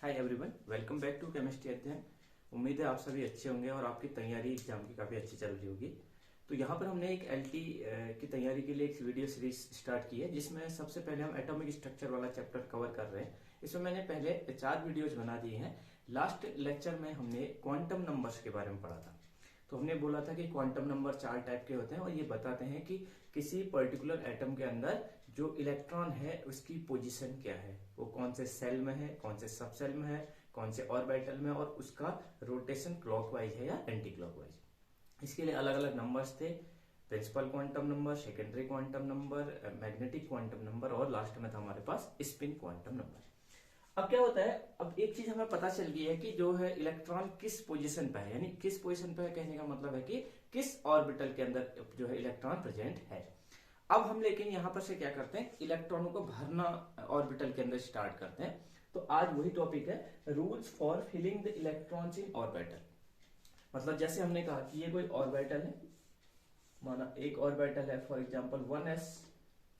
Hi everyone, welcome back to chemistry अध्ययन। उम्मीद है आप सभी अच्छे होंगे और आपकी तैयारी एग्जाम की काफ़ी अच्छी चल रही होगी। तो यहाँ पर हमने एक एलटी की तैयारी के लिए एक वीडियो सीरीज स्टार्ट की है, जिसमें सबसे पहले हम एटॉमिक स्ट्रक्चर वाला चैप्टर कवर कर रहे हैं। इसमें मैंने पहले 4 वीडियोज बना दिए हैं। लास्ट लेक्चर में हमने क्वांटम नंबर्स के बारे में पढ़ा था। तो हमने बोला था कि क्वांटम नंबर 4 टाइप के होते हैं और ये बताते हैं कि किसी पर्टिकुलर एटम के अंदर जो इलेक्ट्रॉन है उसकी पोजीशन क्या है, वो कौन से सेल में है, कौन से सब सेल में है, कौन से ऑर्बिटल में, और उसका रोटेशन क्लॉकवाइज है या एंटी क्लॉकवाइज। इसके लिए अलग अलग नंबर्स थे, principal quantum number, secondary quantum number, magnetic quantum number और लास्ट में था हमारे पास स्पिन क्वांटम नंबर। अब क्या होता है, अब एक चीज हमें पता चल गई है कि जो है इलेक्ट्रॉन किस पोजीशन पे है, यानी किस पोजीशन पे है कहने का मतलब है कि किस ऑर्बिटल के अंदर जो है इलेक्ट्रॉन प्रेजेंट है। अब हम लेकिन यहां पर से क्या करते हैं, इलेक्ट्रॉनों को भरना ऑर्बिटल के अंदर स्टार्ट करते हैं। तो आज वही टॉपिक है, rules for filling the electrons in orbital. मतलब जैसे हमने कहा कि ये कोई ऑर्बिटल है, माना एक ऑर्बिटल है, फॉर एग्जांपल 1s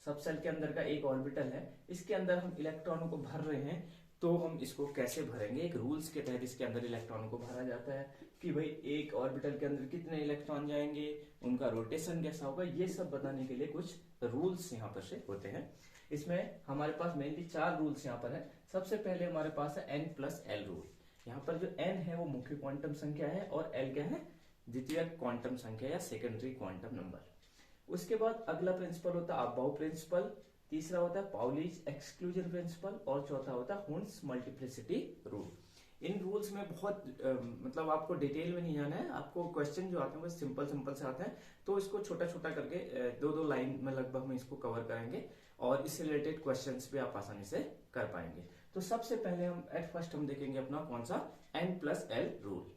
सबसेल के अंदर का एक ऑर्बिटल है, इसके अंदर हम इलेक्ट्रॉनों को भर रहे हैं। तो हम इसको कैसे भरेंगे, एक रूल्स के तहत इसके अंदर इलेक्ट्रॉनों को भरा जाता है कि भाई एक ऑर्बिटल के अंदर कितने इलेक्ट्रॉन जाएंगे, उनका रोटेशन कैसा होगा, ये सब बताने के लिए कुछ रूल्स यहाँ पर से होते हैं। इसमें हमारे पास मेनली 4 रूल्स यहाँ पर है। सबसे पहले हमारे पास है n+l रूल। यहाँ पर जो n है वो मुख्य क्वांटम संख्या है और l क्या है, द्वितीय क्वांटम संख्या या सेकेंडरी क्वांटम नंबर। उसके बाद अगला प्रिंसिपल होता है अबाउ प्रिंसिपल, तीसरा होता है पाउलीज एक्सक्लूजन प्रिंसिपल और चौथा होता है हुन्स मल्टीप्लिसिटी रूल। इन रूल्स में बहुत मतलब आपको डिटेल में नहीं जाना है, आपको क्वेश्चन जो आते हैं वो सिंपल सिंपल से आते हैं। तो इसको छोटा छोटा करके 2-2 लाइन में लगभग हम इसको कवर करेंगे और इससे रिलेटेड क्वेश्चंस भी आप आसानी से कर पाएंगे। तो सबसे पहले हम एट फर्स्ट हम देखेंगे अपना कौन सा, n+l रूल।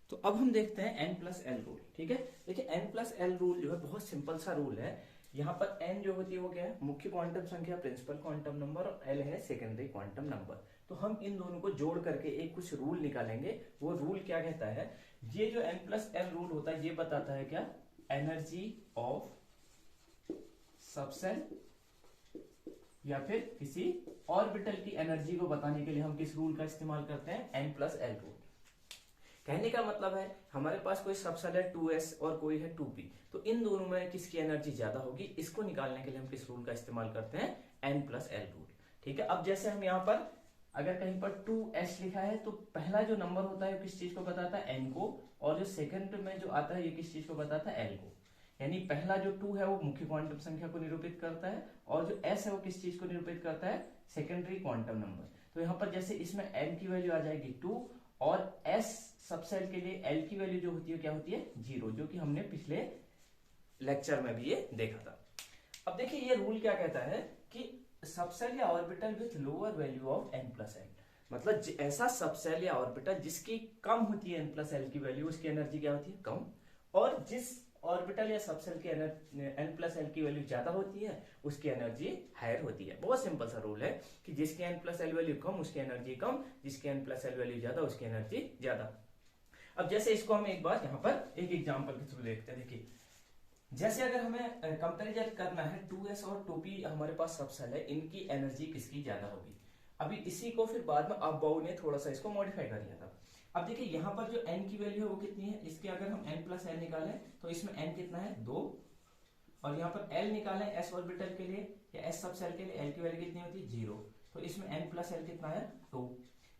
तो अब हम देखते हैं n+l रूल। ठीक है, देखिए n+l रूल जो है बहुत सिंपल सा रूल है। यहाँ पर n जो होती है वो क्या है, मुख्य क्वांटम संख्या प्रिंसिपल क्वांटम नंबर, और l है सेकेंडरी क्वांटम नंबर। तो हम इन दोनों को जोड़ करके एक कुछ रूल निकालेंगे। वो रूल क्या कहता है, ये जो n+l रूल होता है ये बताता है क्या, एनर्जी ऑफ सबसेल या फिर किसी ऑर्बिटल की एनर्जी को बताने के लिए हम किस रूल का इस्तेमाल करते हैं, n+l रूल। कहने का मतलब है हमारे पास कोई सबसेल है 2s और कोई है 2p, तो इन दोनों में किसकी एनर्जी ज्यादा होगी, इसको निकालने के लिए हम किस रूल का इस्तेमाल करते हैं, n+l रूल। ठीक है, अब जैसे हम यहाँ पर अगर कहीं पर 2s लिखा है तो पहला जो नंबर होता है वो किस चीज को बताता है, n को, और जो सेकंड में जो आता है ये किस चीज को बताता है, l को। यानी पहला जो 2 है वो मुख्य क्वांटम संख्या को निरूपित करता है और जो s है वो किस चीज को निरूपित करता है, सेकेंडरी क्वांटम नंबर। तो यहाँ पर जैसे इसमें n की वैल्यू आ जाएगी 2 और s सबसेल के लिए l की वैल्यू जो होती है क्या होती है, 0, जो कि हमने पिछले लेक्चर में भी ये देखा था। अब देखिए ये रूल क्या कहता है कि सबसेल या orbital with lower value of n+l, मतलब ऐसा सबसेल या ऑर्बिटल जिसकी कम होती है n+l की वैल्यू, उसकी एनर्जी क्या होती है, कम, और जिस ऑर्बिटल या सबसेल की n+l की वैल्यू ज्यादा होती है उसकी एनर्जी हायर होती है। बहुत सिंपल सा रूल है कि जिसकी n+l वैल्यू कम उसकी एनर्जी कम, जिसकी n+l वैल्यू ज्यादा उसकी एनर्जी ज्यादा। अब जैसे इसको हम एक बार यहाँ पर एक एग्जांपल के थ्रू देखते हैं। देखिए जैसे अगर हमें कंपैरिजन करना है 2s और 2p हमारे पास सबसेल है, इनकी एनर्जी किसकी ज्यादा होगी। अभी इसी को फिर बाद में अबाउ ने थोड़ा सा इसको मॉडिफाई कर लिया था। अब देखिए यहाँ पर जो n की वैल्यू है वो कितनी है, इसके अगर हम n+l निकालें तो इसमें n कितना है, 2, और यहाँ पर l निकालें s ऑर्बिटल के लिए या s सबसेल के लिए, l की वैल्यू कितनी होती है, 0, तो इसमें n+l कितना है, 2।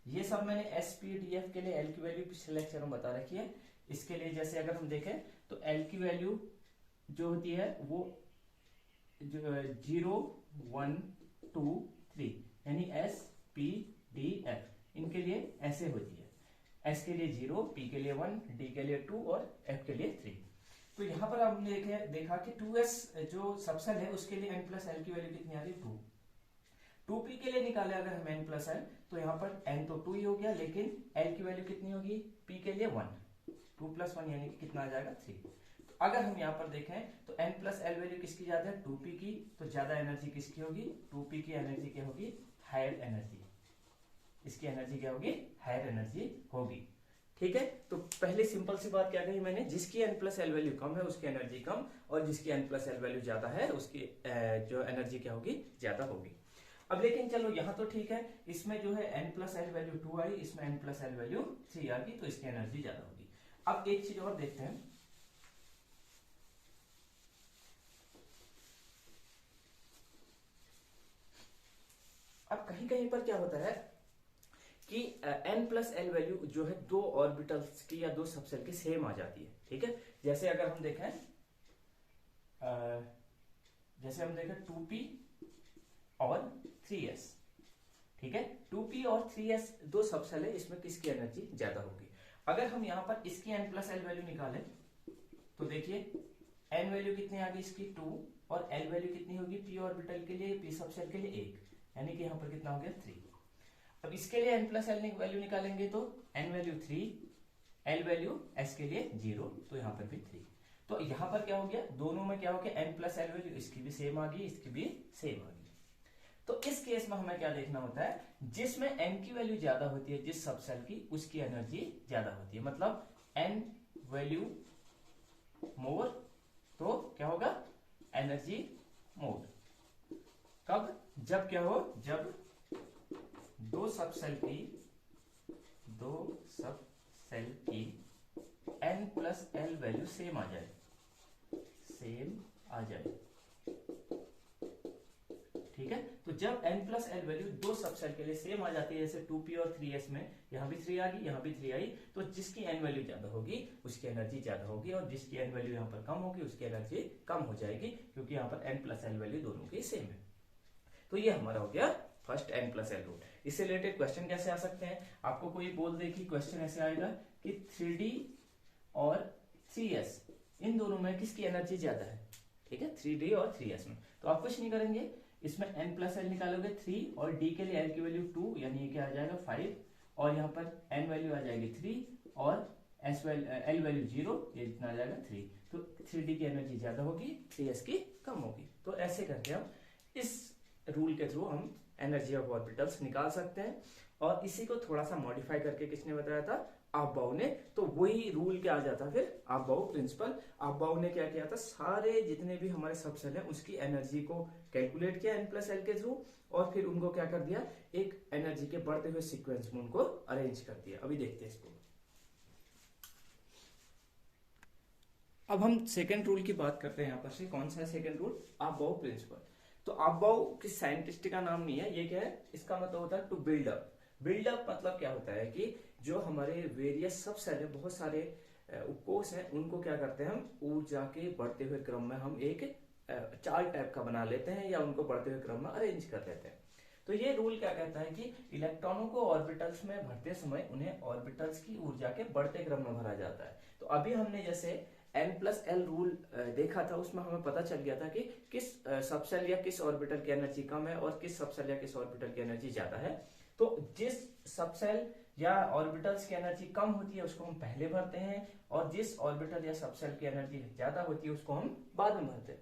ये सब मैंने sp/df के लिए l की वैल्यू पिछले लेक्चर में बता रखी है। इसके लिए जैसे अगर हम देखें तो l की वैल्यू जो होती है वो 0, 1, 2, 3, यानी sp/df इनके लिए ऐसे होती है, s के लिए 0, p के लिए 1, d के लिए 2 और f के लिए 3। तो यहाँ पर हमने देखा कि 2s जो सबसेल है उसके लिए n+l की वैल्यू कितनी आ रही है, 2। 2p के लिए निकाले अगर हम n+l तो यहाँ पर n तो 2 ही हो गया, लेकिन l की वैल्यू कितनी होगी, p के लिए 1, 2 + 1 यानी कि कितना आ जाएगा, 3। तो अगर हम यहाँ पर देखें तो n+l वैल्यू किसकी ज्यादा है, 2p की, तो ज्यादा एनर्जी किसकी होगी, 2p की एनर्जी क्या होगी, हायर एनर्जी। इसकी एनर्जी क्या होगी, हायर एनर्जी होगी। ठीक है, तो पहले सिंपल सी बात क्या कही मैंने, जिसकी n प्लस एल वैल्यू कम है उसकी एनर्जी कम, और जिसकी n प्लस एल वैल्यू ज्यादा है उसकी जो एनर्जी क्या होगी, ज्यादा होगी। अब लेकिन चलो यहाँ तो ठीक है, इसमें जो है n प्लस एल वैल्यू 2 आई, इसमें n प्लस एल वैल्यू 3 आ गई, तो इसकी एनर्जी ज्यादा होगी। अब एक चीज और देखते हैं, अब कहीं कहीं पर क्या होता है कि n प्लस एल वैल्यू जो है दो ऑर्बिटल्स की या दो सबसेल की सेम आ जाती है। ठीक है, जैसे अगर हम देखें जैसे हम देखें 2p और 3s। ठीक है, 2p और 3s दो सबसेल है, इसमें किसकी एनर्जी ज्यादा होगी। अगर हम यहाँ पर इसकी n प्लस एल वैल्यू निकालें तो देखिए n वैल्यू कितनी आ गई इसकी 2, और l वैल्यू कितनी होगी p ऑर्बिटल के लिए, p सबसेल के लिए 1, यानी कि यहाँ पर कितना हो गया 3। अब इसके लिए n प्लस एल वैल्यू निकालेंगे तो n value 3, l value s के लिए 0, तो यहाँ पर भी 3। तो यहाँ पर क्या हो गया, दोनों में क्या हो गया, n प्लस एल वैल्यू इसकी भी सेम आ गई, इसकी भी सेम आ गई। तो इस केस में हमें क्या देखना होता है, जिसमें n की वैल्यू ज्यादा होती है जिस सबसेल की, उसकी एनर्जी ज्यादा होती है, मतलब n वैल्यू मोर तो क्या होगा, एनर्जी मोर। कब, जब क्या हो, जब दो सबसेल की n plus L value same आ जाए, ठीक है। तो जब n प्लस एल वैल्यू दो सबसेल के लिए सेम आ जाती है, जैसे 2p और 3s में यहाँ भी 3 आ गई, यहाँ भी 3 आई, तो जिसकी n वैल्यू ज्यादा होगी उसकी एनर्जी ज्यादा होगी, और जिसकी n वैल्यू यहाँ पर कम होगी उसकी एनर्जी कम हो जाएगी, क्योंकि यहाँ पर n प्लस एल वैल्यू दोनों की सेम है। तो ये हमारा हो गया first n plus L rule. इससे रिलेटेड क्वेश्चन कैसे आ सकते हैं, आपको कोई बोल दे कि क्वेश्चन ऐसे आएगा कि 3d और 3s इन दोनों में किसकी एनर्जी ज्यादा है। ठीक है, 3d और 3s में, तो आप कुछ नहीं करेंगे, इसमें n प्लस एल निकालोगे 3, और d के लिए l की वैल्यू 2, यानी ये क्या आ जाएगा 5, और यहाँ पर n वैल्यू आ जाएगी 3, और l वैल्यू 0, ये इतना आ जाएगा 3। तो 3d की एनर्जी ज्यादा होगी, 3s की कम होगी। तो ऐसे करके हम इस रूल के थ्रू हम एनर्जी ऑफ ऑर्बिटल्स निकाल सकते हैं। और इसी को थोड़ा सा मॉडिफाई करके किसने बताया था, अफबाउ ने। तो वही रूल क्या आ जाता फिर, अफबाउ प्रिंसिपल। अफबाउ ने क्या किया था, सारे जितने भी हमारे सबसेल हैं उसकी एनर्जी को कैलकुलेट किया n प्लस एल के थ्रू, और फिर उनको क्या कर दिया, एक एनर्जी के बढ़ते हुए सीक्वेंस में उनको अरेंज कर दिया। अभी देखते हैं इसको। अब हम सेकेंड रूल की बात करते हैं यहाँ पर से, कौन सा है सेकेंड रूल, अफबाउ प्रिंसिपल। तो अफबाउ किस साइंटिस्ट का नाम नहीं है, ये क्या है, इसका मतलब होता है to build up. Build up मतलब क्या होता है कि जो हमारे वेरियस सबसेल है, बहुत सारे उपकोष हैं, उनको क्या करते हैं हम ऊर्जा के बढ़ते हुए क्रम में हम एक चार्ट टाइप का बना लेते हैं, या उनको बढ़ते हुए क्रम में अरेंज कर लेते हैं। तो ये रूल क्या कहता है कि इलेक्ट्रॉनों को ऑर्बिटल्स में भरते समय उन्हें ऑर्बिटल्स की ऊर्जा के बढ़ते क्रम में भरा जाता है। तो अभी हमने जैसे n प्लस एल रूल देखा था, उसमें हमें पता चल गया था कि किस सबसेल या किस ऑर्बिटल की एनर्जी कम है और किस सबसेल या किस ऑर्बिटल की एनर्जी ज्यादा है। तो जिस सबसेल या ऑर्बिटल्स की एनर्जी कम होती है उसको हम पहले भरते हैं, और जिस ऑर्बिटल या सबसेल की एनर्जी ज्यादा होती है उसको हम बाद में भरते हैं।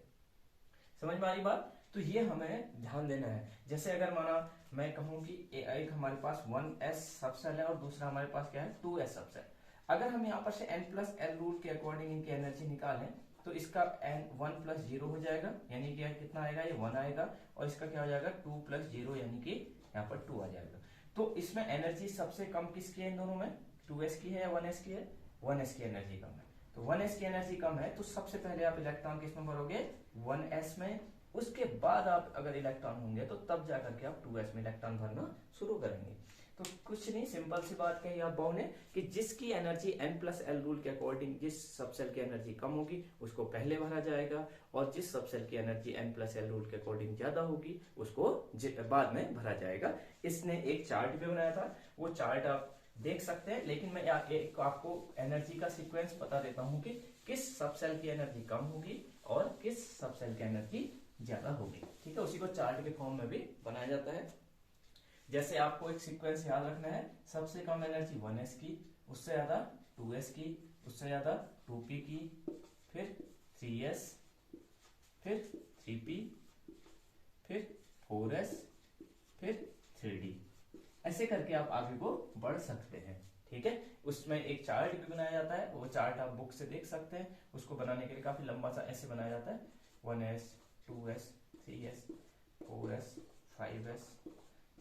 समझ में आ रही बात। तो ये हमें ध्यान देना है। जैसे अगर माना मैं कहूं कि एक हमारे पास 1s सबसेल है और दूसरा हमारे पास क्या है 2s सबसेल। अगर हम यहाँ पर से n प्लस एल रूल के अकॉर्डिंग इनकी एनर्जी निकालें तो इसका n 1 प्लस 0 हो जाएगा, यानी कि कितना आएगा, ये 1 आएगा, और इसका क्या हो जाएगा 2 प्लस 0, यानी कि यहाँ पर 2 आ जाएगा। तो इसमें एनर्जी सबसे कम किसकी है इन दोनों में, 2s की है या 1s की है, 1s की एनर्जी कम है। तो 1s की एनर्जी कम है तो सबसे पहले आप इलेक्ट्रॉन किसमें भरोगे, 1s में। उसके बाद आप अगर इलेक्ट्रॉन होंगे तो तब जाकर के आप 2s में इलेक्ट्रॉन भरना शुरू करेंगे। तो कुछ नहीं, सिंपल सी बात कही अफबाउ ने कि जिसकी energy n plus L rule के अकॉर्डिंग जिस सबसेल की एनर्जी कम होगी उसको पहले भरा जाएगा, और जिस सबसेल की energy n plus L rule के अकॉर्डिंग ज्यादा होगी उसको बाद में भरा जाएगा। इसने एक चार्ट भी बनाया था, वो चार्ट आप देख सकते हैं, लेकिन मैं एक आपको एनर्जी का सीक्वेंस बता देता हूँ कि किस सबसेल की एनर्जी कम होगी और किस सबसेल की एनर्जी ज्यादा होगी। ठीक है, उसी को चार्ट के फॉर्म में भी बनाया जाता है। जैसे आपको एक सीक्वेंस याद रखना है, सबसे कम एनर्जी 1s की, उससे ज्यादा 2s की, उससे ज्यादा 2p की, फिर 3s, फिर 3p, फिर 4s, फिर 3d। ऐसे करके आप आगे को बढ़ सकते हैं। ठीक है। उसमें एक चार्ट भी बनाया जाता है, वो चार्ट आप बुक से देख सकते हैं। उसको बनाने के लिए काफी लंबा सा ऐसे बनाया जाता है, 1s 2s 3s 4s 5s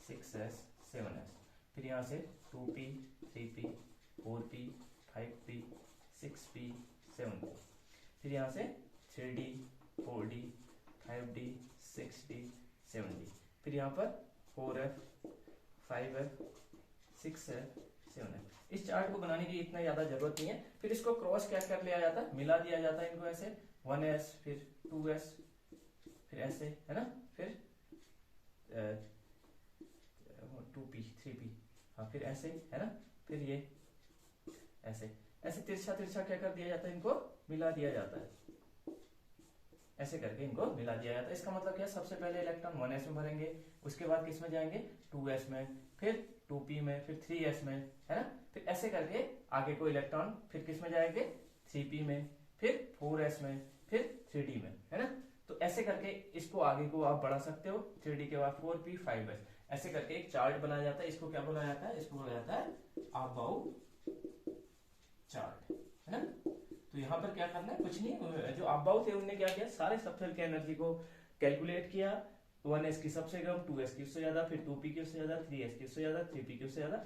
6s 7s, फिर यहाँ से 2p 3p 4p 5p 6p 7p, फिर यहाँ से 3d 4d 5d 6d 7d, फिर यहाँ पर 4f 5f 6f 7f। इस चार्ट को बनाने की इतना ज्यादा जरूरत नहीं है। फिर इसको क्रॉस क्या कर लिया जाता है, मिला दिया जाता है इनको ऐसे, 1s फिर 2s फिर ऐसे, है ना, फिर 2p 3p, हाँ फिर ऐसे, है ना, फिर ये ऐसे ऐसे तिरछा तिरछा क्या कर दिया जाता है, इनको मिला दिया जाता है, ऐसे करके इनको मिला दिया जाता है। इसका मतलब क्या, सबसे पहले इलेक्ट्रॉन 1s में भरेंगे, उसके बाद किस में जाएंगे, 2s में, फिर 2p में, फिर 3s में, है ना, फिर ऐसे करके आगे को इलेक्ट्रॉन फिर किस में जाएंगे, 3p में, फिर 4s में, फिर 3d में, है ना। तो ऐसे करके इसको आगे को आप बढ़ा सकते हो, 3d के बाद 4p 5s, ऐसे करके एक चार्ट बनाया जाता है। इसको क्या बोला जाता है, इसको बोला जाता है अबाउ चार्ट, है ना। तो यहाँ पर क्या करना है, कुछ नहीं, जो अबाउ थे उन्होंने क्या किया, सारे सबसेल के एनर्जी को कैलकुलेट किया, 1s की सबसे कम, 2s की उससे ज्यादा, फिर 2p की उससे ज्यादा, 3s की उससे ज्यादा, 3p की उससे ज्यादा,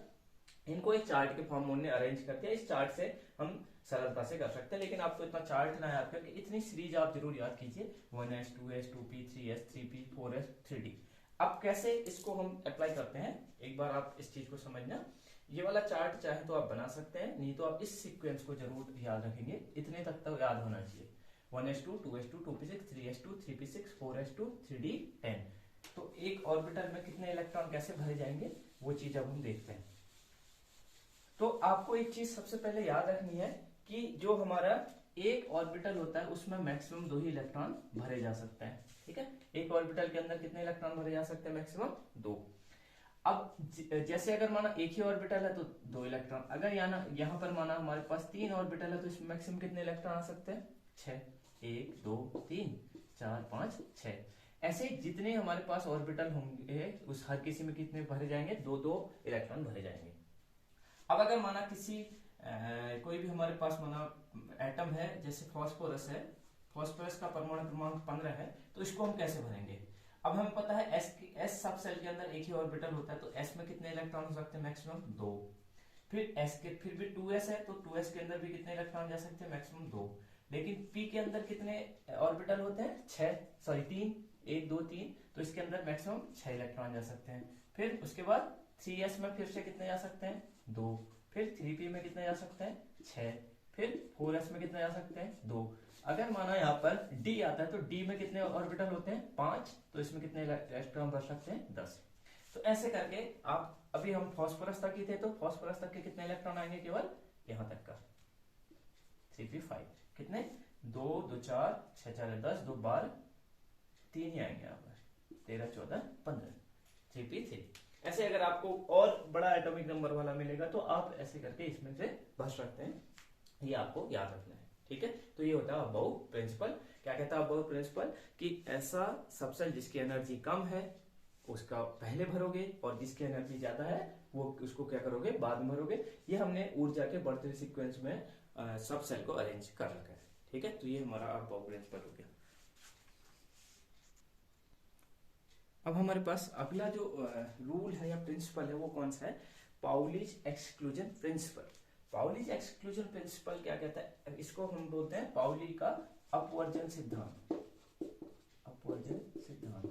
इनको एक चार्ट के फॉर्म में उन्होंने अरेंज कर दिया। इस चार्ट से हम सरलता से कर सकते हैं, लेकिन आपको इतना चार्ट ना याद करके इतनी सीरीज आप जरूर याद कीजिए, 1s 2s 2p 3s 3p 4s 3d। अब कैसे इसको हम अप्लाई करते हैं, एक बार आप इस चीज को समझना। ये वाला चार्ट चाहे तो आप बना सकते हैं, नहीं तो आप इस सीक्वेंस को जरूर याद रखेंगे, इतने तक तो याद होना चाहिए, 1s2 2s2 2p6 3s2 3p6 4s2 3d 10। तो एक ऑर्बिटल में कितने इलेक्ट्रॉन कैसे भरे जाएंगे, वो चीज अब हम देखते हैं। तो आपको एक चीज सबसे पहले याद रखनी है कि जो हमारा एक ऑर्बिटल होता है उसमें मैक्सिमम 2 ही इलेक्ट्रॉन भरे जा सकते हैं, ठीक है। एक ऑर्बिटल के अंदर कितने इलेक्ट्रॉन भरे जा सकते हैं, मैक्सिमम 2। अब जैसे अगर माना एक ही ऑर्बिटल है तो 2 इलेक्ट्रॉन, अगर यहाँ पर माना हमारे पास 3 ऑर्बिटल है तो इसमें मैक्सिमम कितने इलेक्ट्रॉन आ सकते हैं, 6, 1 2 3 4 5 6। ऐसे जितने हमारे पास ऑर्बिटल होंगे उस हर किसी में कितने भरे जाएंगे, 2 इलेक्ट्रॉन भरे जाएंगे। अब अगर माना किसी कोई भी हमारे पास माना एटम है, जैसे फास्फोरस है, फास्फोरस का परमाणु क्रमांक 15 है, तो इसको हम कैसे भरेंगे। अब हमें पता है एस सब सेल के अंदर एक ही ऑर्बिटल होता है, तो एस में कितने इलेक्ट्रॉन हो सकते हैं, मैक्सिमम 2। फिर एस के फिर भी 2s है, तो 2s के अंदर भी कितने इलेक्ट्रॉन जा सकते हैं, मैक्सिमम 2। लेकिन p के अंदर कितने ऑर्बिटल होते हैं, 3 1 2 3, तो इसके अंदर मैक्सिमम 6 इलेक्ट्रॉन जा सकते हैं। फिर उसके बाद 3s में फिर से कितने जा सकते हैं, 2। फिर 3p में कितने जा सकते हैं, 6। फिर 4s में कितने जा सकते हैं, 2। अगर माना यहाँ पर d आता है तो d में कितने ऑर्बिटल होते हैं, 5, तो इसमें कितने इलेक्ट्रॉन भर सकते हैं, 10। तो ऐसे करके आप, अभी हम फास्फोरस तक ही थे, तो फास्फोरस तक के कितने इलेक्ट्रॉन आएंगे, केवल यहाँ तक का 3p5, कितने 2 2 4 6 4 10 2 12 3 ही आएंगे यहाँ पर, 13 14 15 3p3। ऐसे अगर आपको और बड़ा एटॉमिक नंबर वाला मिलेगा तो आप ऐसे करके इसमें से भर सकते हैं, ये आपको याद रखना है, ठीक है। तो ये होता है अबाउ प्रिंसिपल। क्या कहता है अबाउ प्रिंसिपल, कि ऐसा सबसेल जिसकी एनर्जी कम है उसका पहले भरोगे, और जिसकी एनर्जी ज्यादा है वो उसको क्या करोगे, बाद में भरोगे। ये हमने ऊर्जा के बढ़ते सीक्वेंस में सबसेल को अरेंज कर रखा है, ठीक है। तो ये हमारा अबाउ प्रिंसिपल हो गया। अब हमारे पास अगला जो रूल है या प्रिंसिपल है वो कौन सा है, Pauli's exclusion principle. Pauli's exclusion principle क्या कहता है, इसको हम बोलते हैं पाउली का अपवर्जन सिद्धांत। अपवर्जन सिद्धांत,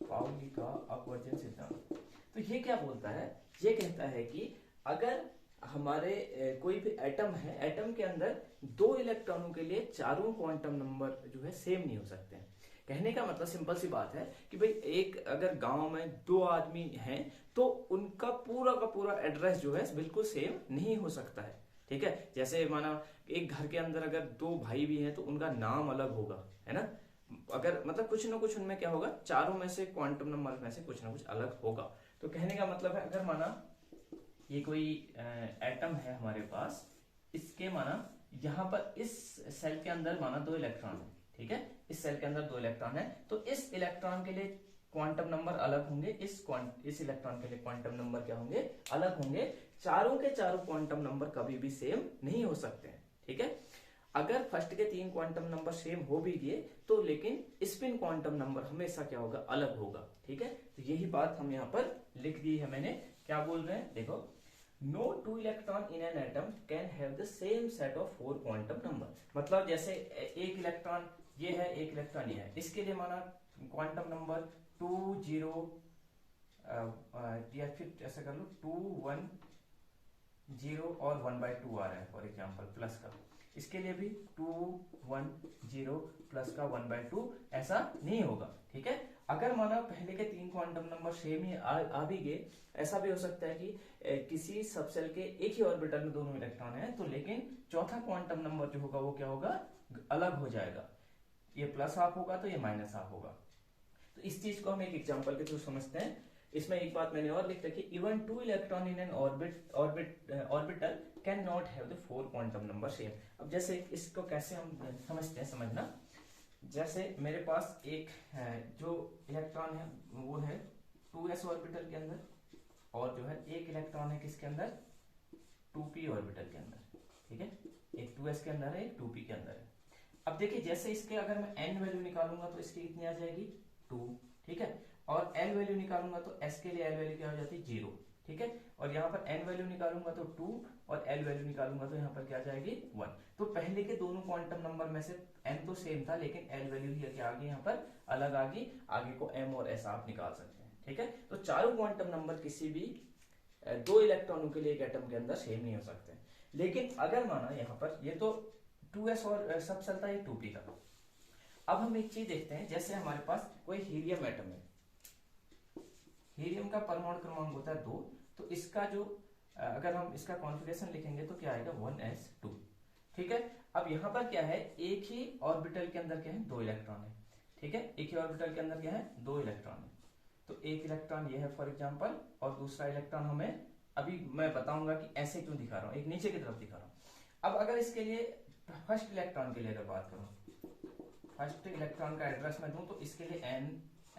पाउली का अपवर्जन सिद्धांत। तो ये क्या बोलता है, ये कहता है कि अगर हमारे कोई भी एटम है, एटम के अंदर 2 इलेक्ट्रॉनों के लिए चारों क्वांटम नंबर जो है सेम नहीं हो सकते हैं। कहने का मतलब सिंपल सी बात है कि भाई एक अगर गांव में 2 आदमी हैं तो उनका का पूरा एड्रेस जो है बिल्कुल सेम नहीं हो सकता है, ठीक है। जैसे माना एक घर के अंदर अगर 2 भाई भी हैं तो उनका नाम अलग होगा, है ना। अगर मतलब कुछ ना कुछ उनमें क्या होगा, चारों में से क्वांटम नंबर में से कुछ ना कुछ अलग होगा। तो कहने का मतलब है अगर माना ये कोई एटम है हमारे पास, इसके माना यहाँ पर इस सेल के अंदर माना 2 इलेक्ट्रॉन है, ठीक है। इस सेल के अंदर 2 इलेक्ट्रॉन है, तो इस इलेक्ट्रॉन के लिए क्वांटम नंबर अलग होंगे, इस इलेक्ट्रॉन के लिए क्वांटम नंबर क्या होंगे, अलग होंगे। चारों के चारों क्वांटम नंबर कभी भी सेम नहीं हो सकते हैं, ठीक है। अगर फर्स्ट के 3 क्वांटम नंबर सेम हो भी गए तो लेकिन स्पिन क्वांटम नंबर हमेशा क्या होगा, अलग होगा, ठीक है। तो यही बात हम यहाँ पर लिख दी है मैंने। क्या बोल रहे हैं, देखो, no two electron in an atom can have the same set of 4 quantum number. मतलब जैसे एक इलेक्ट्रॉन ये है, एक इलेक्ट्रॉन ये है, इसके लिए माना क्वांटम नंबर 2 0 या फिर ऐसा कर लो 2 1 0 और 1/2 आ रहा है फॉर एग्जाम्पल प्लस का, इसके लिए भी 2 1 0 प्लस का 1/2 ऐसा नहीं होगा, ठीक है। अगर माना पहले के 3 क्वांटम नंबर सेम ही आ भी गए, ऐसा भी हो सकता है कि किसी सबसेल के एक ही ऑर्बिटल में दोनों इलेक्ट्रॉन है, तो लेकिन चौथा क्वांटम नंबर जो होगा वो क्या होगा, अलग हो जाएगा। ये प्लस हाफ होगा तो ये माइनस हाफ होगा। तो इस चीज को हम एक एग्जांपल के थ्रू समझते हैं। इसमें एक बात मैंने और लिख रखी, even 2 electron in N orbital can not have the 4 quantum number same. अब जैसे इसको कैसे हम समझते हैं, समझना, जैसे मेरे पास एक जो इलेक्ट्रॉन है वो है 2s ऑर्बिटल के अंदर, और जो है एक इलेक्ट्रॉन है किसके अंदर, 2p ऑर्बिटल के अंदर, ठीक है। एक 2s के अंदर है, एक 2p के अंदर है। अब देखिए जैसे इसके अगर मैं n वैल्यू निकालूंगा तो इसकी कितनी आ जाएगी, 2, ठीक है। और l वैल्यू निकालूंगा तो s के लिए l वैल्यू क्या हो जाती है, 0, ठीक है। और यहाँ पर n वैल्यू निकालूंगा तो 2, और l वैल्यू निकालूंगा तो यहाँ पर क्या आ जाएगी, 1। तो पहले के दोनों क्वांटम नंबर में से n तो सेम था, लेकिन l वैल्यू ही क्या आ गई यहाँ पर अलग आ गई। आगे को m और s आप निकाल सकते हैं, ठीक है। तो चारों क्वांटम नंबर किसी भी 2 इलेक्ट्रॉनों के लिए एक एटम के अंदर सेम नहीं हो सकते। लेकिन अगर माना यहाँ पर ये तो 2s और सब चलता है 2p का। अब हम एक चीज देखते हैं, जैसे हमारे पास कोई हीलियम एटम है, हीलियम का परमाणु क्रमांक होता है 2, तो इसका जो अगर हम इसका कॉन्फिगरेशन लिखेंगे तो क्या आएगा, 1s2, ठीक है। अब यहाँ पर क्या है, एक ही ऑर्बिटल के अंदर क्या है, 2 इलेक्ट्रॉन है, ठीक है। एक ही ऑर्बिटल के अंदर क्या है, 2 इलेक्ट्रॉन है। तो एक इलेक्ट्रॉन ये है फॉर एग्जाम्पल, और दूसरा इलेक्ट्रॉन हमें अभी मैं बताऊंगा कि ऐसे क्यों दिखा रहा हूँ, एक नीचे की तरफ दिखा रहा हूँ। अब अगर इसके लिए फर्स्ट इलेक्ट्रॉन के लिए अगर बात करूं, फर्स्ट इलेक्ट्रॉन का एड्रेस मैं दूं तो इसके लिए n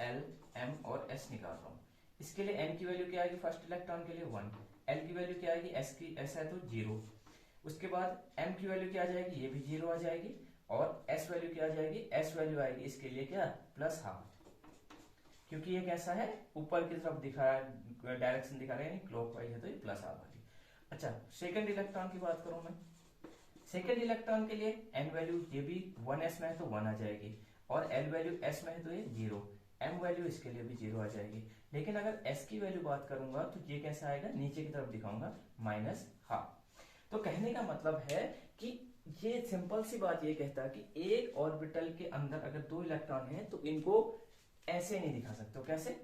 l m और s निकाल रहा हूं। इसके लिए n की वैल्यू क्या आएगी, फर्स्ट इलेक्ट्रॉन के लिए 1, l की वैल्यू क्या आएगी, s है तो 0, उसके बाद m की वैल्यू क्या आ जाएगी, ये भी 0 आ जाएगी, और s वैल्यू क्या आ जाएगी, s वैल्यू आएगी इसके लिए क्या, प्लस हाफ, क्योंकि ये कैसा है, ऊपर की तरफ दिखा रहा है, डायरेक्शन दिखा रहा है, यानी क्लॉकवाइज है तो ये प्लस हाफ आ गई। अच्छा, सेकंड इलेक्ट्रॉन की बात करूं मैं, सेकेंड इलेक्ट्रॉन के लिए n वैल्यू ये भी 1s में है तो 1 आ जाएगी, और l वैल्यू s में है तो ये 0, m वैल्यू इसके लिए भी 0 आ जाएगी। लेकिन अगर s की वैल्यू बात करूंगा तो ये कैसा आएगा, नीचे की तरफ दिखाऊंगा, माइनस हाफ। तो कहने का मतलब है कि ये सिंपल सी बात ये कहता है कि एक ऑर्बिटल के अंदर अगर 2 इलेक्ट्रॉन है तो इनको ऐसे नहीं दिखा सकते। कैसे,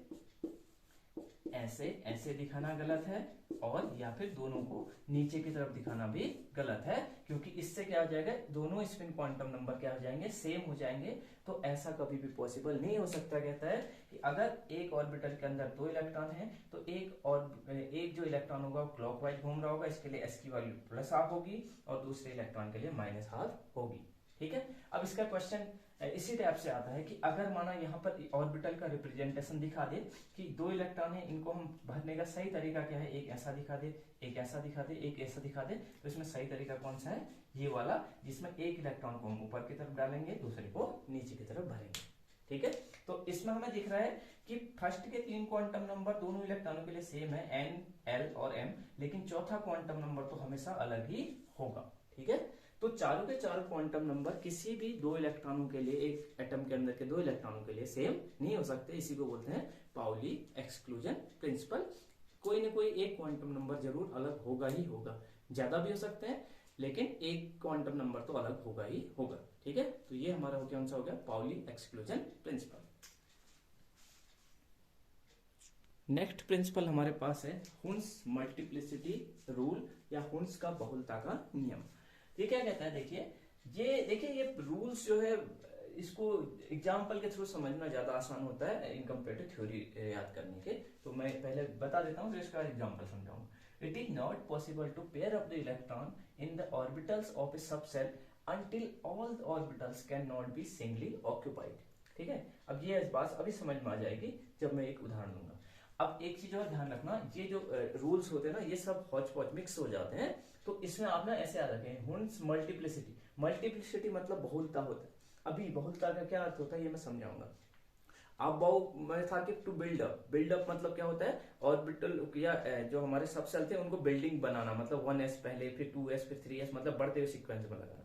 ऐसे ऐसे दिखाना गलत है, और या फिर दोनों को नीचे की तरफ दिखाना भी गलत है, क्योंकि इससे क्या हो जाएगा, दोनों स्पिन क्वांटम नंबर क्या हो जाएंगे, सेम हो जाएंगे। तो ऐसा कभी भी पॉसिबल नहीं हो सकता। कहता है कि अगर एक ऑर्बिटल के अंदर 2 इलेक्ट्रॉन है तो एक जो इलेक्ट्रॉन होगा वो क्लॉकवाइज घूम रहा होगा, इसके लिए s की वैल्यू प्लस हाफ होगी, और दूसरे इलेक्ट्रॉन के लिए माइनस हाफ होगी, ठीक है। अब इसका क्वेश्चन इसी टाइप से आता है कि अगर माना यहाँ पर ऑर्बिटल का रिप्रेजेंटेशन दिखा दे कि 2 इलेक्ट्रॉन है, इनको हम भरने का सही तरीका क्या है, एक ऐसा दिखा दे, एक ऐसा दिखा दे, एक ऐसा दिखा दे, तो इसमें सही तरीका कौन सा है, ये वाला, जिसमें एक इलेक्ट्रॉन को हम ऊपर की तरफ डालेंगे, दूसरे को नीचे की तरफ भरेंगे, ठीक है। तो इसमें हमें दिख रहा है कि फर्स्ट के 3 क्वांटम नंबर दोनों इलेक्ट्रॉनों के लिए सेम है, n l और m, लेकिन चौथा क्वांटम नंबर तो हमेशा अलग ही होगा, ठीक है। तो चारों के चारों क्वांटम नंबर किसी भी 2 इलेक्ट्रॉनों के लिए, एक एटम के अंदर के 2 इलेक्ट्रॉनों के लिए सेम नहीं हो सकते। इसी को बोलते हैं पाउली एक्सक्लूजन प्रिंसिपल। कोई ना कोई एक क्वांटम नंबर जरूर अलग होगा ही होगा, ज्यादा भी हो सकते हैं, लेकिन एक क्वांटम नंबर तो अलग होगा ही होगा, ठीक है। तो ये हमारा कौन सा हो गया, Pauli exclusion principle. Next principle हमारे पास है हुन्स मल्टीप्लिसिटी रूल, या हुन्स का बहुलता का नियम। ये क्या कहता है, देखिए ये रूल्स जो है, इसको एग्जाम्पल के थ्रू समझना ज्यादा आसान होता है इन कंपेयर टू थ्योरी याद करने के। तो मैं पहले बता देता हूँ, फिर इसका एग्जाम्पल समझाऊंगा। It is not possible to pair up the electron in the orbitals of a subshell until all the orbitals cannot be singly occupied। ठीक है, अब ये बात अभी समझ में आ जाएगी जब मैं एक उदाहरण दूंगा। अब एक चीज और ध्यान रखना, ये जो रूल्स होते हैं ना, ये सब हौच पौच मिक्स हो जाते हैं, तो इसमें आप ना ऐसे याद रखें, हुंस मल्टीप्लिसिटी, मल्टीप्लिसिटी मतलब बहुलता होता है। अभी बहुलता का क्या अर्थ होता है ये मैं समझाऊंगा। आप बहु मैं था कि to build up, build up मतलब क्या होता है, ऑर्बिटल या जो हमारे सबसेल थे उनको बिल्डिंग बनाना, मतलब 1s पहले, फिर 2s, फिर 3s, मतलब बढ़ते हुए सीक्वेंस में लगाना।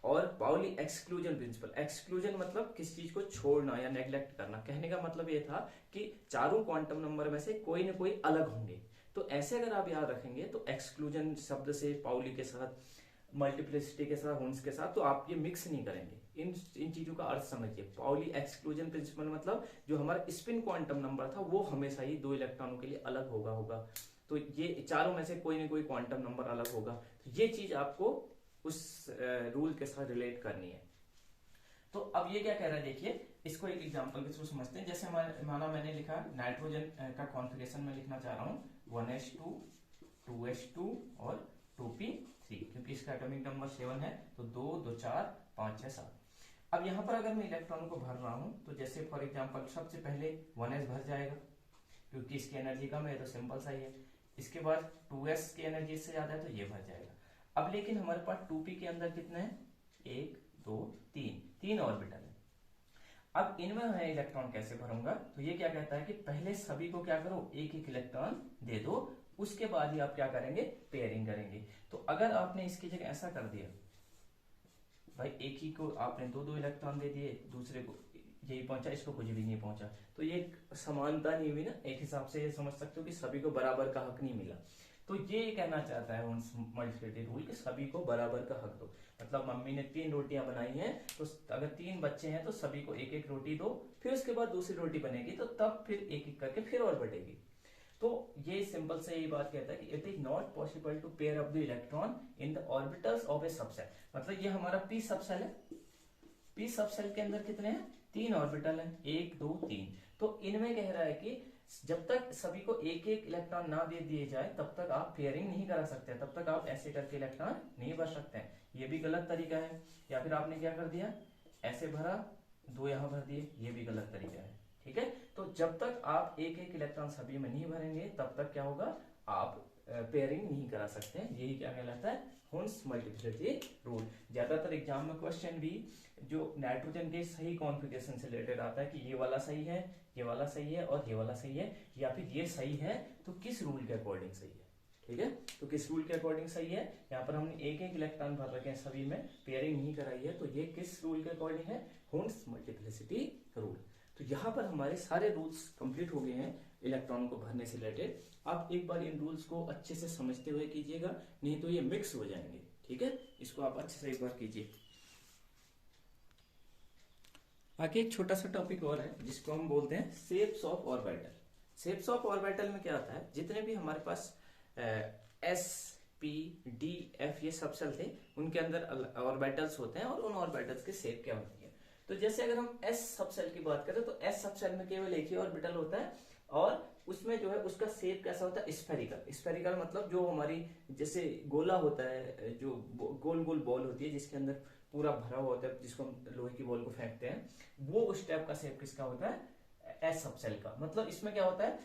और पाउली एक्सक्लूजन प्रिंसिपल, एक्सक्लूजन मतलब किसी चीज को छोड़ना या नेग्लेक्ट करना। कहने का मतलब ये था कि चारों क्वांटम नंबर में से कोई ना कोई अलग होंगे, तो ऐसे अगर आप याद रखेंगे तो एक्सक्लूजन शब्द से पाउली के साथ, मल्टीप्लिसिटी के साथ, हुंस के साथ, तो आप ये मिक्स नहीं करेंगे। इन चीजों का अर्थ समझिए। पाउली एक्सक्लूजन प्रिंसिपल मतलब जो हमारा स्पिन क्वांटम नंबर था वो हमेशा ही 2 इलेक्ट्रॉनों के लिए अलग होगा। तो ये चारों में से कोई ना कोई क्वांटम नंबर अलग होगा, तो ये चीज आपको उस रूल के साथ रिलेट करनी है। तो अब ये क्या कह रहा है देखिए, इसको एक एग्जांपल के थ्रू समझते हैं। जैसे हमारे माना मैंने लिखा नाइट्रोजन का कॉन्फ़िगरेशन में लिखना चाह रहा हूँ 1s2 2s2 और 2p3, क्योंकि इसका एटॉमिक नंबर 7 है, तो 2 2 4 5 6 7। अब यहाँ पर अगर मैं इलेक्ट्रॉन को भर रहा हूँ तो जैसे फॉर एग्जांपल सबसे पहले 1s भर जाएगा, क्योंकि इसकी एनर्जी कम है, तो सिंपल सा ही है। इसके बाद 2s की एनर्जी इससे ज्यादा है, तो ये भर जाएगा। अब लेकिन हमारे पास 2p के अंदर कितने हैं, 1 2 3, 3 ऑर्बिटल है। अब इनमें मैं इलेक्ट्रॉन कैसे भरूंगा, तो ये क्या कहता है कि पहले सभी को क्या करो, एक एक इलेक्ट्रॉन दे दो, उसके बाद ही आप क्या करेंगे, पेयरिंग करेंगे। तो अगर आपने इसकी जगह ऐसा कर दिया, भाई एक ही को आपने 2 इलेक्ट्रॉन दे दिए, दूसरे को यही पहुंचा, इसको कुछ भी नहीं पहुंचा, तो ये समानता नहीं हुई ना। एक हिसाब से ये समझ सकते हो कि सभी को बराबर का हक नहीं मिला। तो ये कहना चाहता है मल्टीप्लिसिटी रूल कि सभी को बराबर का हक दो। मतलब मम्मी ने 3 रोटियां बनाई हैं, तो अगर 3 बच्चे हैं तो सभी को एक एक रोटी दो, फिर उसके बाद दूसरी रोटी बनेगी, तो तब फिर एक एक करके फिर और बढ़ेगी। तो ये सिंपल से यही बात कहता है कि it is not possible to pair up the electron in the orbitals of a subshell. मतलब ये हमारा पी सबसेल है, पी सबसेल के अंदर कितने हैं, 3 ऑर्बिटल हैं, 1 2 3। तो इनमें कह रहा है कि जब तक सभी को एक एक इलेक्ट्रॉन ना दे दिए जाए तब तक आप पेयरिंग नहीं करा सकते, तब तक आप ऐसे करके इलेक्ट्रॉन नहीं भर सकते हैं। ये भी गलत तरीका है। या फिर आपने क्या कर दिया, ऐसे भरा, 2 यहां भर दिए, ये भी गलत तरीका है। ठीक है, तो जब तक आप एक एक इलेक्ट्रॉन सभी में नहीं भरेंगे तब तक क्या होगा, आप पेयरिंग नहीं करा सकते हैं। यही क्या कहलाता है, हुंस मल्टीप्लिसिटी रूल। ज्यादातर एग्जाम में क्वेश्चन भी जो नाइट्रोजन के सही कॉन्फ़िगरेशन से रिलेटेड आता है कि ये वाला सही है, ये वाला सही है और ये वाला सही है, या फिर ये सही है तो किस रूल के अकॉर्डिंग सही है। ठीक है, तो किस रूल के अकॉर्डिंग सही है, यहाँ पर हमने एक एक इलेक्ट्रॉन भर रखे हैं, सभी में पेयरिंग नहीं कराई है, तो ये किस रूल के अकॉर्डिंग है, हुंस मल्टीप्लिसिटी रूल। तो यहाँ पर हमारे सारे रूल्स कंप्लीट हो गए हैं इलेक्ट्रॉन को भरने से रिलेटेड। आप एक बार इन रूल्स को अच्छे से समझते हुए कीजिएगा, नहीं तो ये मिक्स हो जाएंगे। ठीक है, इसको आप अच्छे से एक बार कीजिए। आगे एक छोटा सा टॉपिक और है जिसको हम बोलते हैं shapes of orbital. Shapes of orbital में क्या आता है, जितने भी हमारे पास एस पी डी एफ ये सबसेल थे, उनके अंदर ऑर्बिटल्स होते हैं और उन ऑर्बिटल्स के शेप क्या होती है। तो जैसे अगर हम एस सबसेल की बात करें तो एस सबसेल में केवल एक ही ऑर्बिटल होता है और उसमें जो है उसका शेप कैसा होता है, स्फेरिकल। स्फेरिकल मतलब जो हमारी जैसे गोला होता है, जो गोल गोल बॉल होती है जिसके अंदर पूरा भरा हुआ होता है, जिसको हम लोहे की बॉल को फेंकते हैं, वो उस टाइप का शेप किसका होता है, एस सबसेल का। मतलब इसमें क्या होता है,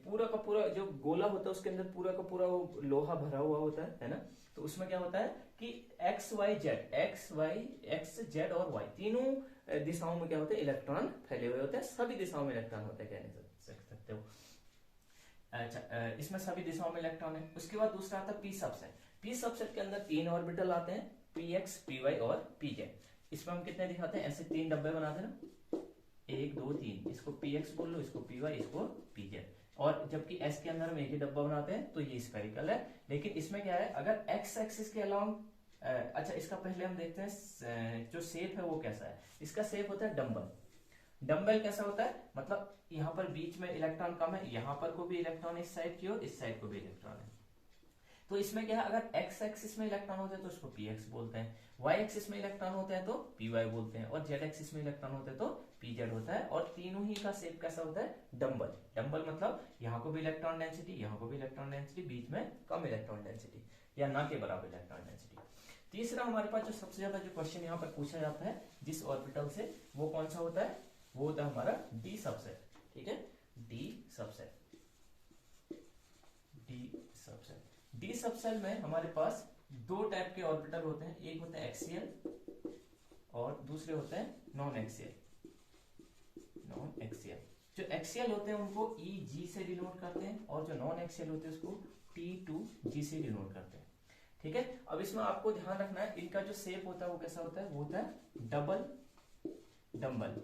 पूरा का पूरा जो गोला होता है उसके अंदर पूरा का पूरा वो लोहा भरा हुआ होता है ना। तो उसमें क्या होता है कि x y z, x z और वाई तीनों दिशाओं में क्या होते हैं, इलेक्ट्रॉन फैले हुए होते हैं। सभी दिशाओं में इलेक्ट्रॉन होते हैं, कहने सकते हो। अच्छा, इसमें सभी दिशाओं में इलेक्ट्रॉन है। उसके बाद दूसरा आता है पी सबसेल। पी सबसेल के अंदर 3 ऑर्बिटल आते हैं, पी एक्स, पी वाई और पी जेड। इसमें हम कितने दिखाते हैं, ऐसे 3 डब्बे बना देना, 1 2 3, इसको पी एक्स बोल लो, इसको पी वाई, इसको पी जेड। और जबकि एस के अंदर हम एक ही डब्बा बनाते हैं तो ये स्फेरिकल है। लेकिन इसमें क्या है, अगर एक्स एक्सिस के अलाउंग, अच्छा इसका पहले हम देखते हैं जो शेप है वो कैसा है। इसका शेप होता है डम्बल। डम्बल कैसा होता है, मतलब यहाँ पर बीच में इलेक्ट्रॉन कम है, यहाँ पर को भी इलेक्ट्रॉन इस साइड की और इस साइड को भी इलेक्ट्रॉन है। तो इसमें क्या है, अगर एक्स एक्सिस में इलेक्ट्रॉन होते हैं तो उसको पी एक्स बोलते हैं, वाई एक्सिस में इलेक्ट्रॉन होते हैं तो पी वाई बोलते हैं, और जेड एक्सिस में इलेक्ट्रॉन होते हैं तो पी जेड होता है। और तीनों ही का शेप कैसा होता है, डम्बल। डम्बल मतलब यहाँ को भी इलेक्ट्रॉन डेंसिटी, यहाँ को भी इलेक्ट्रॉन डेंसिटी, बीच में कम इलेक्ट्रॉन डेंसिटी या ना के बराबर इलेक्ट्रॉन डेंसिटी। तीसरा हमारे पास जो सबसे ज्यादा जो क्वेश्चन यहाँ पर पूछा जाता है जिस ऑर्बिटल से, वो कौन सा होता है, वो होता है हमारा डी सबसेट। ठीक है, डी सबसेट। डी सबसेल में हमारे पास दो टाइप के ऑर्बिटल होते हैं, एक होता है एक्सियल और दूसरे होते हैं नॉन एक्सियल। जो एक्सियल होते हैं उनको ई जी से डिनोट करते हैं और जो नॉन एक्सियल होते हैं उसको टी टू जी से डिनोट करते हैं। ठीक है, अब इसमें आपको ध्यान रखना है इनका जो शेप होता है वो कैसा होता है, वो होता है डबल डम्बल।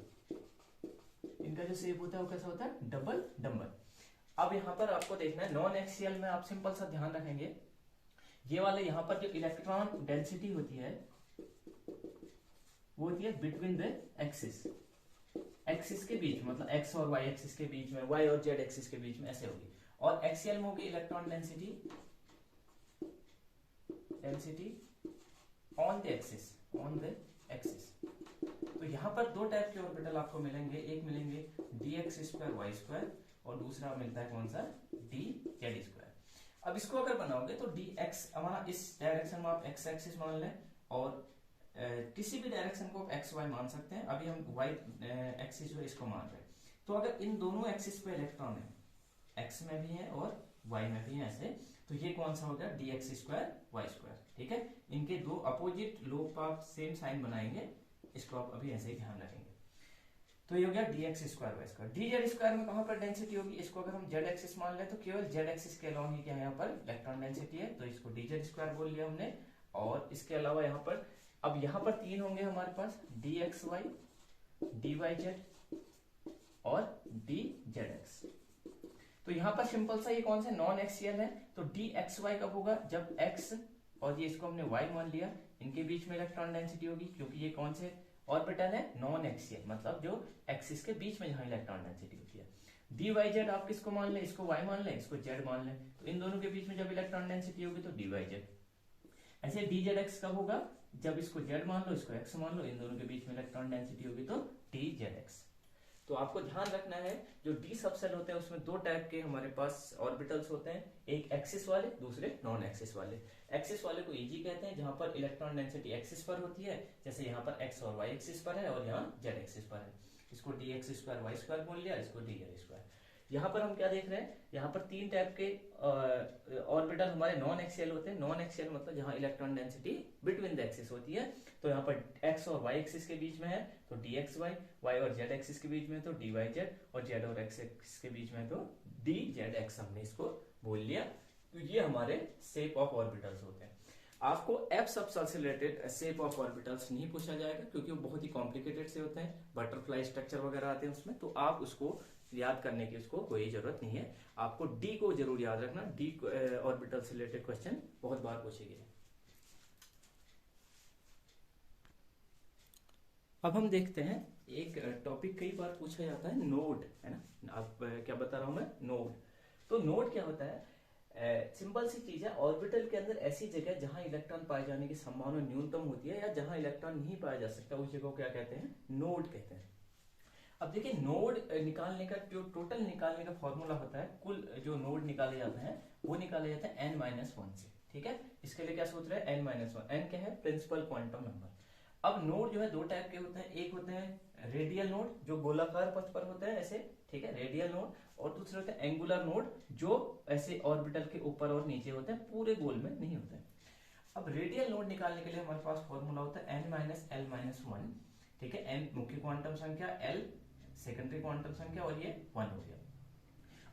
इनका जो शेप होता है वो कैसा होता है, डबल डम्बल। अब यहाँ पर आपको देखना है नॉन एक्सियल में आप सिंपल सा ध्यान रखेंगे, ये वाले यहाँ पर जो इलेक्ट्रॉन डेंसिटी होती है वो होती है बिटवीन द एक्सिस, एक्सिस के बीच, मतलब एक्स और वाई एक्सिस के बीच में, वाई और जेड एक्सिस के बीच में ऐसे होगी। और एक्सियल में होगी electron density on the axis, तो यहाँ पर दो टाइप के ऑर्बिटल आपको मिलेंगे, एक मिलेंगे dx² y² और दूसरा मिलता है कौन सा, dz²। अब इसको अगर बनाओगे तो dx हमारा इस डायरेक्शन में आप x एक्सिस मान लें और किसी भी डायरेक्शन को आप एक्स वाई मान सकते हैं। अभी हम y एक्सिस जो इसको मान रहे हैं, तो अगर इन दोनों एक्सिस पे इलेक्ट्रॉन है, x में भी है और y में भी है ऐसे, तो ये कौन सा हो गया, dx² y²। ठीक है, इनके दो अपोजिट लोब आप सेम साइन बनाएंगे, इसको आप अभी ऐसे ही ध्यान रखेंगे। तो ये हो गया dx² y²। dz² में कहां पर डेंसिटी होगी, इसको अगर हम z एक्सिस मान लें तो केवल z एक्सिस के अलावा ही क्या है यहाँ पर इलेक्ट्रॉन डेंसिटी है, तो इसको dz² बोल लिया हमने। और इसके अलावा यहाँ पर अब यहाँ पर तीन होंगे हमारे पास, dxy, dyz और dzx। तो यहाँ पर सिंपल सा ये कौन से नॉन एक्सियल है, तो dxy कब होगा, जब x और ये इसको हमने y मान लिया, इनके बीच में इलेक्ट्रॉन डेंसिटी होगी, क्योंकि ये कौन से ऑर्बिटल है, नॉन एक्सियल, मतलब जो एक्सिस के बीच में जहां इलेक्ट्रॉन डेंसिटी होती है। dyz आप किसको मान लें, इसको y मान लें, इसको z मान लें, तो इन दोनों के बीच में जब इलेक्ट्रॉन डेंसिटी होगी तो dyz। ऐसे dzx कब होगा, जब इसको z मान लो, इसको x मान लो, इन दोनों के बीच में इलेक्ट्रॉन डेंसिटी होगी तो dzx। तो आपको ध्यान रखना है जो डी सबसेल होते हैं उसमें दो टाइप के हमारे पास ऑर्बिटल्स होते हैं, एक एक्सिस वाले, दूसरे नॉन एक्सिस वाले। एक्सिस वाले को ईजी कहते हैं, जहां पर इलेक्ट्रॉन डेंसिटी एक्सिस पर होती है, जैसे यहाँ पर एक्स और वाई एक्सिस पर है और यहाँ जेड एक्सिस पर है, इसको dx² y² बोल लिया, इसको dz²। यहाँ पर हम क्या देख रहे हैं, यहाँ पर तीन टाइप के ऑर्बिटल हमारे नॉन एक्सियल होते हैं। नॉन एक्सियल मतलब जहाँ electron density between the axis होती है, तो यहाँ पर x और y एक्सिस के बीच में है तो dxy, y और z एक्सिस के बीच में तो dyz और z और x एक्सिस के बीच में तो dzx, हमने इसको बोल लिया। तो ये हमारे शेप ऑफ ऑर्बिटल्स होते हैं। आपको एफ सबसेल से रिलेटेड शेप ऑफ ऑर्बिटल्स नहीं पूछा जाएगा, क्योंकि वो बहुत ही कॉम्प्लिकेटेड से होते हैं, बटरफ्लाई स्ट्रक्चर वगैरह आते हैं उसमें, तो आप उसको याद करने की उसको कोई जरूरत नहीं है। आपको डी को जरूर याद रखना, डी ऑर्बिटल से रिलेटेड क्वेश्चन बहुत बार पूछे गए। अब हम देखते हैं एक टॉपिक कई बार पूछा जाता है, नोड, है ना। आप क्या बता रहा हूं मैं, नोड। तो नोड क्या होता है, सिंपल सी चीज है, ऑर्बिटल के अंदर ऐसी जगह जहां इलेक्ट्रॉन पाए जाने की संभावना न्यूनतम होती है या जहां इलेक्ट्रॉन नहीं पाया जा सकता, उस जगह को क्या कहते हैं, नोड कहते हैं। अब देखिए नोड निकालने का जो टोटल निकालने का फॉर्मूला होता है, कुल जो नोड निकाले जाते हैं वो निकाले जाते हैं n-1 से। ठीक है, इसके लिए क्या सूत्र है, n-1। n क्या है, प्रिंसिपल क्वांटम नंबर। अब नोड जो है दो टाइप के होते हैं, एक होते हैं रेडियल नोड जो गोलाकार पथ पर होते हैं ऐसे, ठीक है, रेडियल नोड, और दूसरे होते हैं एंगुलर नोड जो ऐसे ऑर्बिटल के ऊपर और नीचे होते हैं, पूरे गोल में नहीं होते हैं। अब रेडियल नोड निकालने के लिए हमारे पास फॉर्मूला होता है n-l-1। ठीक है, n मुख्य क्वांटम संख्या, l सेकेंडरी क्वांटम संख्या, और ये 1 हो गया।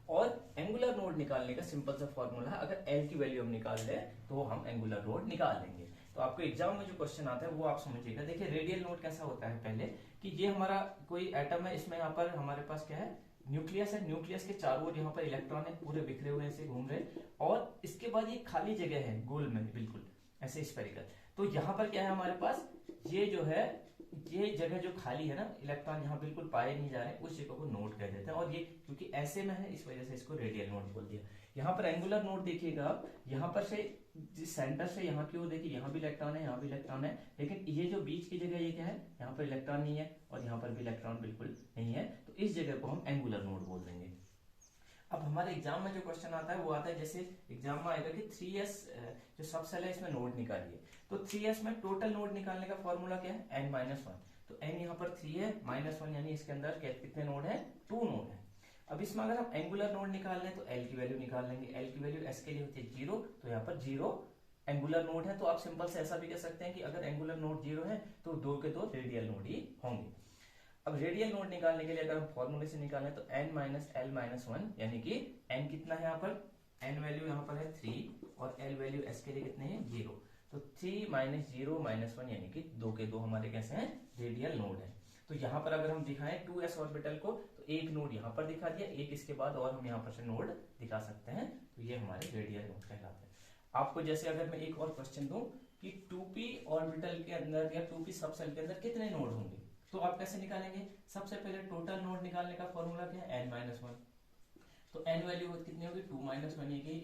और एंगुलर नोड निकालने का सिंपल सा फॉर्मूला है, अगर l की वैल्यू हम निकाल लें तो हम एंगुलर नोड निकाल लेंगे। तो आपको एग्जाम में जो क्वेश्चन आता है वो आप समझिएगा। देखिए रेडियल नोड कैसा होता है, पहले कि ये हमारा कोई एटम है, इसमें यहाँ पर हमारे पास क्या है, न्यूक्लियस है, न्यूक्लियस के चारों ओर यहाँ पर इलेक्ट्रॉन है, पूरे बिखरे हुए ऐसे घूम रहे, और इसके बाद ये खाली जगह है गोल में बिल्कुल ऐसे स्फेरिकल। तो यहाँ पर क्या है हमारे पास, ये जो है ये जगह जो खाली है ना, इलेक्ट्रॉन यहाँ बिल्कुल पाए नहीं जा रहे, उस जगह को नोड कह देते हैं। और ये क्योंकि ऐसे में है इस वजह से इसको रेडियल नोड बोल दिया। यहाँ पर एंगुलर नोड देखिएगा आप, यहाँ पर से जिस सेंटर से यहाँ की ओर देखिए, यहाँ भी इलेक्ट्रॉन है, यहाँ भी इलेक्ट्रॉन है, लेकिन ये जो बीच की जगह ये क्या है, यहाँ पर इलेक्ट्रॉन नहीं है और यहाँ पर भी इलेक्ट्रॉन बिल्कुल नहीं है, तो इस जगह को हम एंगुलर नोड बोल देंगे। अब हमारे एग्जाम में जो क्वेश्चन आता है वो आता है, जैसे एग्जाम में आएगा कि 3s जो सब सेल है इसमें नोड निकालिए। तो 3s में टोटल नोड निकालने का फॉर्मूला क्या है, n-1। तो n यहाँ पर 3 है, -1 यानी इसके अंदर कितने नोड है, 2 नोड है। अब इसमें अगर हम एंगुलर नोड निकाल लें तो l की वैल्यू निकाल लेंगे। l की वैल्यू s के लिए होती है 0, तो यहाँ पर 0 एंगुलर नोड है। तो आप सिंपल से ऐसा भी कह सकते हैं कि अगर एंगुलर नोड 0 है तो 2 के 2 रेडियल नोड ही होंगे। अब रेडियल नोड निकालने के लिए अगर हम फॉर्मूले से निकालें तो n-l-1 यानी कि n कितना है यहाँ पर, n वैल्यू यहाँ पर है 3 और l वैल्यू s के लिए कितने हैं, 0। तो 3 - 0 - 1 यानी कि 2 के 2 हमारे कैसे हैं, रेडियल नोड है। तो यहाँ पर अगर हम दिखाएं 2s ऑर्बिटल को तो एक नोड यहाँ पर दिखा दिया, एक इसके बाद और हम यहाँ पर से नोड दिखा सकते हैं। तो ये हमारे रेडियल नोड कहलाते हैं। आपको जैसे अगर मैं एक और क्वेश्चन दूं कि 2p ऑर्बिटल के अंदर या 2p सब सेल के अंदर कितने नोड होंगे, तो आप कैसे निकालेंगे। सबसे पहले टोटल नोड निकालने का फॉर्मूला क्या है, n-1। तो n वैल्यू कितनी होगी, 2 - 1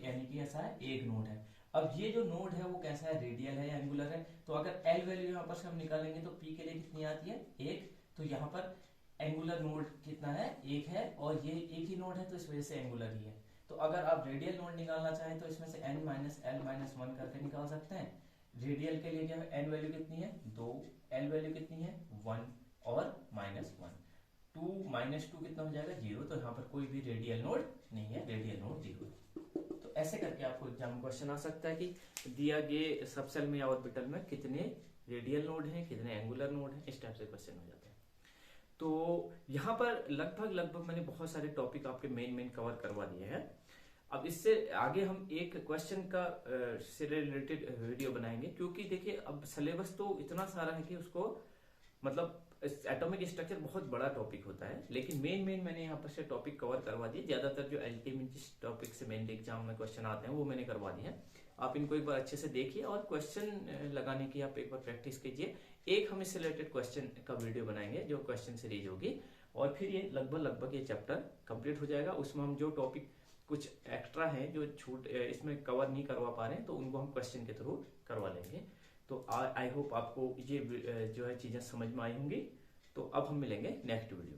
यानी कि ऐसा है एक नोड है। अब ये जो नोड है वो कैसा है, रेडियल है या एंगुलर है। तो अगर l वैल्यू यहाँ पर से हम निकालेंगे तो p के लिए कितनी आती है, 1। तो यहाँ पर एंगुलर नोड कितना है, 1 है, और ये एक ही नोड है तो इस वजह से एंगुलर ही है। तो अगर आप रेडियल नोड निकालना चाहें तो इसमें से n-l-1 करके निकाल सकते हैं। रेडियल के लिए क्या है, n वैल्यू कितनी है, 2, l वैल्यू कितनी है, 1 और -1। 2 - 2 कितना हो जाएगा, 0। तो यहाँ पर कोई भी रेडियल नोड नहीं है, रेडियल नोड 0। तो ऐसे करके आपको एग्जाम में क्वेश्चन आ सकता है कि दिया गए सबसेल में या ऑर्बिटल में कितने रेडियल नोड हैं, कितने एंगुलर नोड हैं, इस टाइप से क्वेश्चन हो जाता है। तो यहाँ पर लगभग मैंने बहुत सारे टॉपिक आपके मेन कवर करवा दिए हैं। अब इससे आगे हम एक क्वेश्चन का से रिलेटेड वीडियो बनाएंगे, क्योंकि देखिए अब सिलेबस तो इतना सारा है कि उसको मतलब एटॉमिक स्ट्रक्चर बहुत बड़ा टॉपिक होता है, लेकिन मेन मैंने यहाँ पर से टॉपिक कवर करवा दिए। ज्यादातर जो अल्टीमेट जिस टॉपिक से मेन एग्जाम में क्वेश्चन आते हैं वो मैंने करवा दिए हैं। आप इनको एक बार अच्छे से देखिए और क्वेश्चन लगाने की आप एक बार प्रैक्टिस कीजिए। एक हम इससे रिलेटेड क्वेश्चन का वीडियो बनाएंगे जो क्वेश्चन सीरीज होगी, और फिर ये लगभग ये चैप्टर कंप्लीट हो जाएगा। उसमें हम जो टॉपिक कुछ एक्स्ट्रा है जो छूट इसमें कवर नहीं करवा पा रहे हैं तो उनको हम क्वेश्चन के थ्रू करवा लेंगे। तो आई होप आपको ये जो है चीजें समझ में आई होंगी। तो अब हम मिलेंगे नेक्स्ट वीडियो।